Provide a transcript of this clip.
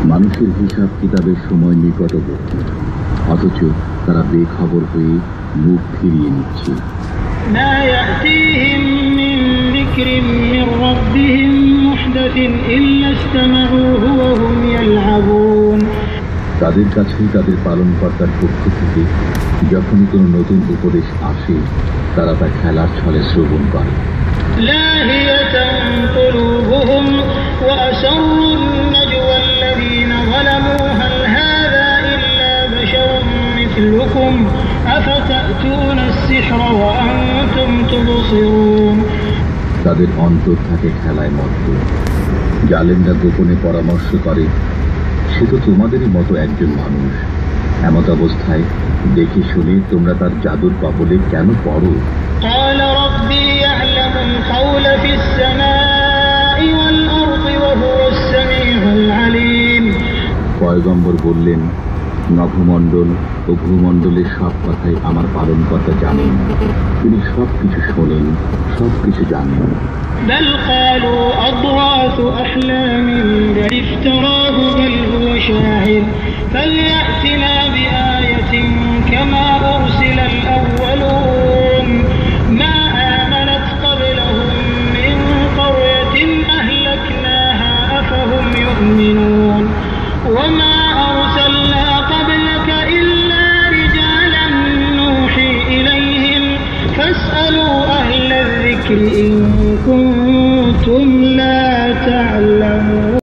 মানুষের হিসাব কিতাবের সময় নিকটবর্তী, অথচ তারা বেখবর হয়ে মুখ ফিরিয়ে নিচ্ছে। তাদের কাছে তাদের পালনকর্তার পক্ষ থেকে যখনই কোনো নতুন উপদেশ আসে, তারা তা খেলার ছলে শ্রবণ করে। তাদের অন্তর থাকে খেলায় মত্ত। জালেমরা গোপনে পরামর্শ করে, সে তো তোমাদেরই মতো একজন মানুষ। এমত অবস্থায় দেখে শুনে তোমরা তার জাদুর কবলে কেন পড়ো? পয়গম্বর বললেন, নভমণ্ডল ও ভূমণ্ডলের সব কথাই আমার পালনকর্তা জানেন। তিনি সবকিছু শোনেন, সবকিছু জানেন। بل قالوا أضغاث أحلام بل افتراه بل هو شاعر فليأتنا بآية كما أرسل الأولون ما آمنت قبلهم من قرية أهلكناها أفهم يؤمنون وما أرسلنا قبلك إلا رجالا نوحي إليهم فاسألوا أهل الذكر إن كنتم